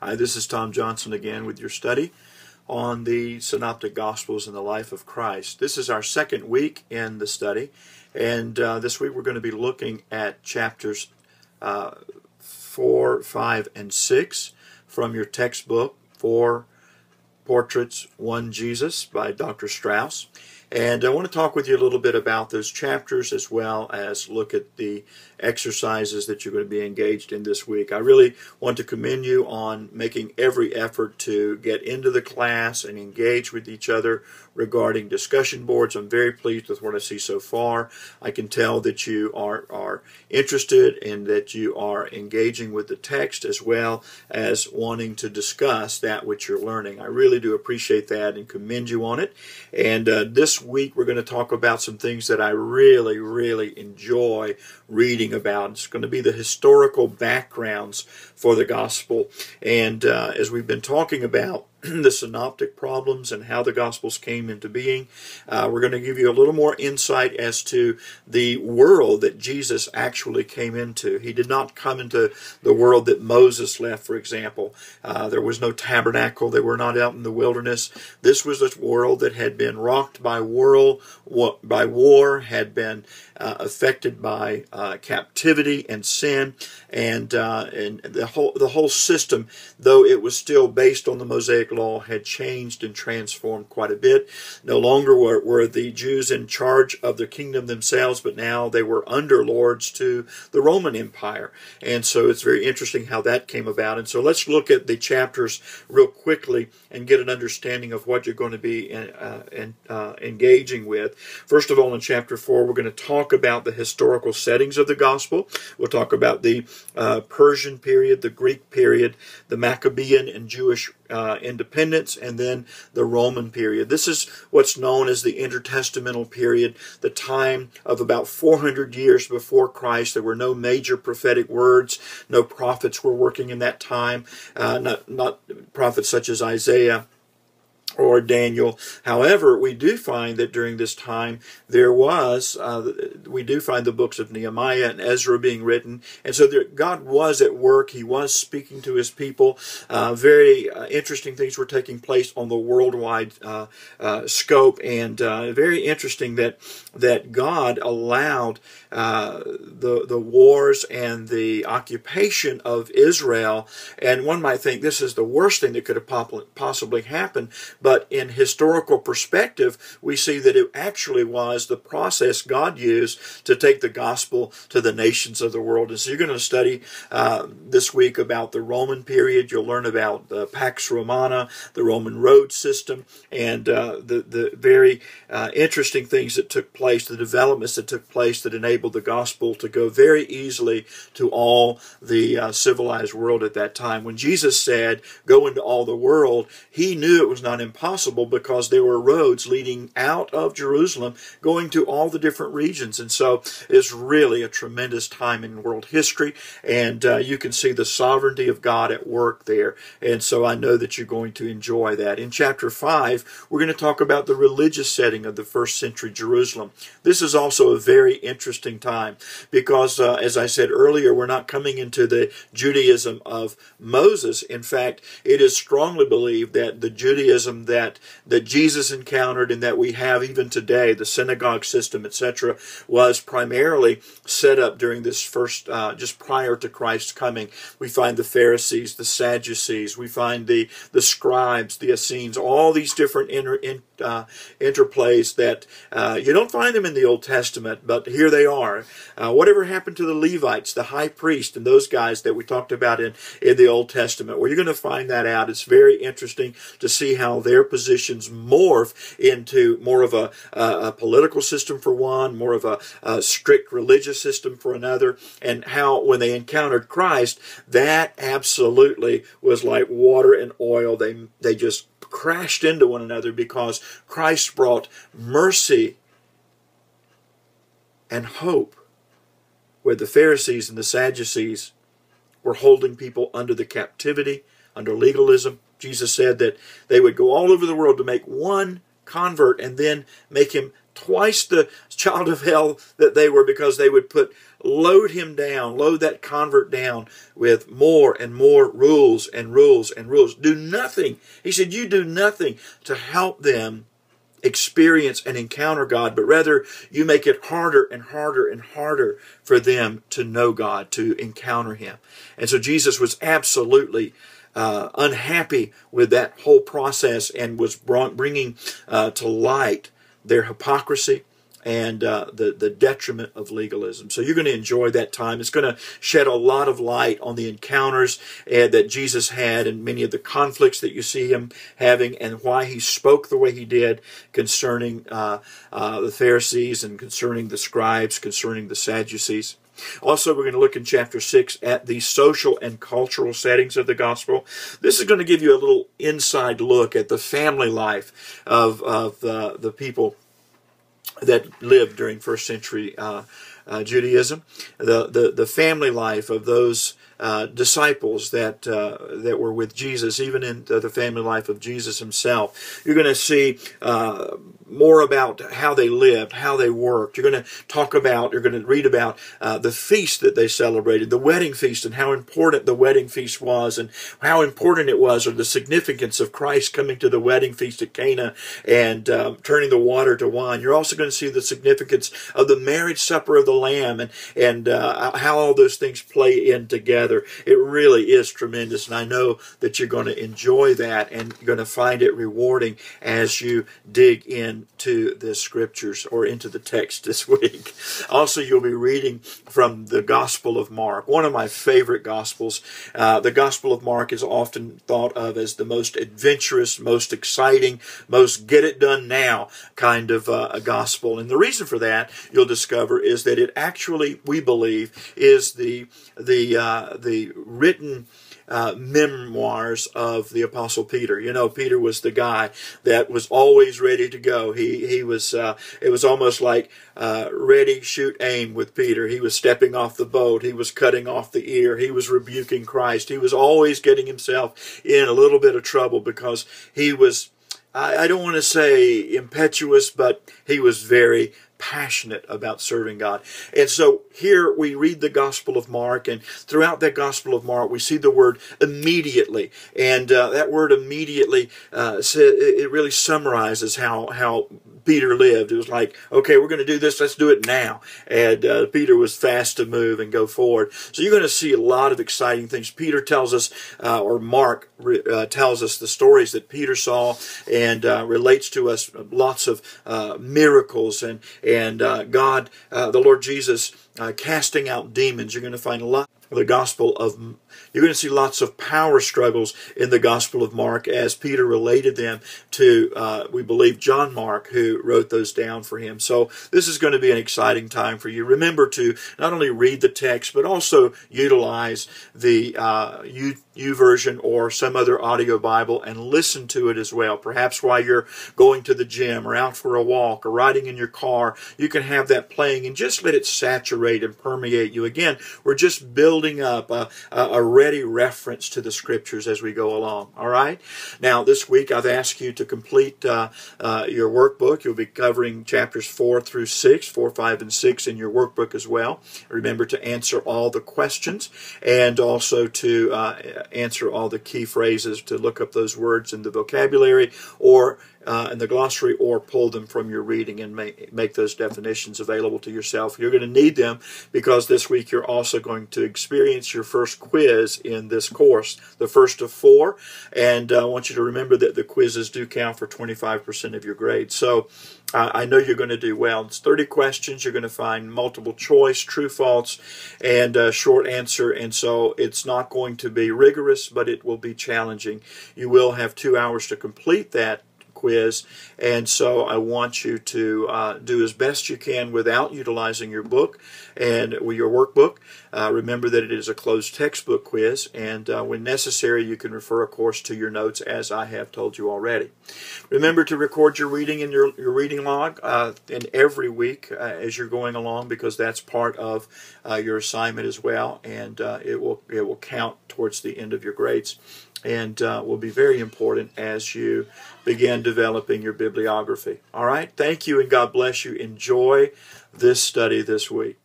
Hi, this is Tom Johnson again with your study on the Synoptic Gospels and the life of Christ. This is our second week in the study, and this week we're going to be looking at chapters 4, 5, and 6 from your textbook, 4 Portraits, 1 Jesus by Dr. Strauss. And I want to talk with you a little bit about those chapters as well as look at the exercises that you're going to be engaged in this week. I really want to commend you on making every effort to get into the class and engage with each other regarding discussion boards. I'm very pleased with what I see so far. I can tell that you are interested and that you are engaging with the text as well as wanting to discuss that which you're learning. I really do appreciate that and commend you on it. And this week we're going to talk about some things that I really enjoy reading about. It's going to be the historical backgrounds for the gospel. And as we've been talking about the synoptic problems and how the Gospels came into being, we're going to give you a little more insight as to the world that Jesus actually came into. He did not come into the world that Moses left, for example. There was no tabernacle. They were not out in the wilderness. This was a world that had been rocked by war, had been affected by captivity and sin, and the whole system, though it was still based on the Mosaic law, had changed and transformed quite a bit. No longer were the Jews in charge of the kingdom themselves, but now they were under lords to the Roman Empire. And so it's very interesting how that came about. And so let's look at the chapters real quickly and get an understanding of what you're going to be engaging with. First of all, in chapter 4, we're going to talk about the historical settings of the gospel. We'll talk about the Persian period, the Greek period, the Maccabean and Jewish independence, and then the Roman period. This is what's known as the intertestamental period, the time of about 400 years before Christ. There were no major prophetic words. No prophets were working in that time, not prophets such as Isaiah or Daniel. However, we do find that during this time there was, we do find the books of Nehemiah and Ezra being written, and so God was at work. He was speaking to His people. Very interesting things were taking place on the worldwide scope, and very interesting that God allowed the wars and the occupation of Israel. And one might think this is the worst thing that could have possibly happened. But in historical perspective, we see that it actually was the process God used to take the gospel to the nations of the world. And so you're going to study this week about the Roman period. You'll learn about the Pax Romana, the Roman road system, and the very interesting things that took place, the developments that took place that enabled the gospel to go very easily to all the civilized world at that time. When Jesus said, "Go into all the world," He knew it was not impossible because there were roads leading out of Jerusalem going to all the different regions. And so it's really a tremendous time in world history, and you can see the sovereignty of God at work there. And so I know that you're going to enjoy that. In chapter 5, we're going to talk about the religious setting of the first century Jerusalem. This is also a very interesting time because, as I said earlier, we're not coming into the Judaism of Moses. In fact, it is strongly believed that the Judaism that Jesus encountered and that we have even today, the synagogue system, etc., was primarily set up during this first, just prior to Christ's coming. We find the Pharisees, the Sadducees, we find the scribes, the Essenes, all these different interplays that you don't find them in the Old Testament, but here they are. Whatever happened to the Levites, the high priest, and those guys that we talked about in the Old Testament? Well, you're going to find that out. It's very interesting to see how their positions morph into more of a political system for one, more of a strict religious system for another, and how when they encountered Christ, that absolutely was like water and oil. They just crashed into one another because Christ brought mercy and hope, where the Pharisees and the Sadducees were holding people under the captivity, under legalism. Jesus said that they would go all over the world to make one convert and then make him twice the child of hell that they were, because they would load him down, load that convert down with more and more rules and rules and rules. Do nothing. He said, you do nothing to help them experience and encounter God, but rather you make it harder and harder and harder for them to know God, to encounter Him. And so Jesus was absolutely unhappy with that whole process, and was bringing to light their hypocrisy and the detriment of legalism. So you're going to enjoy that time. It's going to shed a lot of light on the encounters that Jesus had, and many of the conflicts that you see him having, and why he spoke the way he did concerning the Pharisees, and concerning the scribes, concerning the Sadducees. Also, we're going to look in chapter 6 at the social and cultural settings of the gospel. This is going to give you a little inside look at the family life of the people that lived during first century Judaism, the family life of those disciples that were with Jesus, even in the family life of Jesus himself. You're going to see more about how they lived, how they worked. You're going to read about the feast that they celebrated, the wedding feast, and how important the wedding feast was, and how important it was, or the significance of Christ coming to the wedding feast at Cana and turning the water to wine. You're also going to see the significance of the marriage supper of the Lamb, and how all those things play in together. It really is tremendous, and I know that you're going to enjoy that, and you're going to find it rewarding as you dig into the scriptures, or into the text this week. Also, you'll be reading from the Gospel of Mark, one of my favorite Gospels. The Gospel of Mark is often thought of as the most adventurous, most exciting, most get-it-done-now kind of a Gospel. And the reason for that, you'll discover, is that it actually, we believe, is the written memoirs of the Apostle Peter. You know, Peter was the guy that was always ready to go. He was, it was almost like ready, shoot, aim with Peter. He was stepping off the boat. He was cutting off the ear. He was rebuking Christ. He was always getting himself in a little bit of trouble, because he was, I don't want to say impetuous, but he was very passionate about serving God. And so here we read the Gospel of Mark, and throughout that Gospel of Mark we see the word immediately. And that word immediately, it really summarizes how Peter lived. It was like, okay, we're going to do this, let's do it now. And Peter was fast to move and go forward. So you're going to see a lot of exciting things. Peter tells us, or Mark tells us the stories that Peter saw, and relates to us lots of miracles, and God, the Lord Jesus, casting out demons. You're going to find a lot of the Gospel of, you're going to see lots of power struggles in the Gospel of Mark, as Peter related them to, we believe, John Mark, who wrote those down for him. So this is going to be an exciting time for you. Remember to not only read the text, but also utilize the YouVersion or some other audio Bible, and listen to it as well. Perhaps while you're going to the gym, or out for a walk, or riding in your car, you can have that playing, and just let it saturate and permeate you. Again, we're just building up a ready reference to the Scriptures as we go along. All right? Now, this week I've asked you to complete your workbook. You'll be covering chapters 4 through 6, 4, 5, and 6 in your workbook as well. Remember to answer all the questions, and also to answer all the key phrases, to look up those words in the vocabulary, or in the glossary, or pull them from your reading and make those definitions available to yourself. You're going to need them, because this week you're also going to experience your first quiz in this course, the first of 4. And I want you to remember that the quizzes do count for 25% of your grade. So I know you're going to do well. It's 30 questions. You're going to find multiple choice, true, false, and short answer. And so it's not going to be rigorous, but it will be challenging. You will have 2 hours to complete that quiz, and so I want you to do as best you can without utilizing your book and your workbook. Remember that it is a closed textbook quiz, and when necessary you can refer, of course, to your notes, as I have told you already. Remember to record your reading in your reading log in every week as you're going along, because that's part of your assignment as well, and it will count towards the end of your grades. and will be very important as you begin developing your bibliography. All right? Thank you, and God bless you. Enjoy this study this week.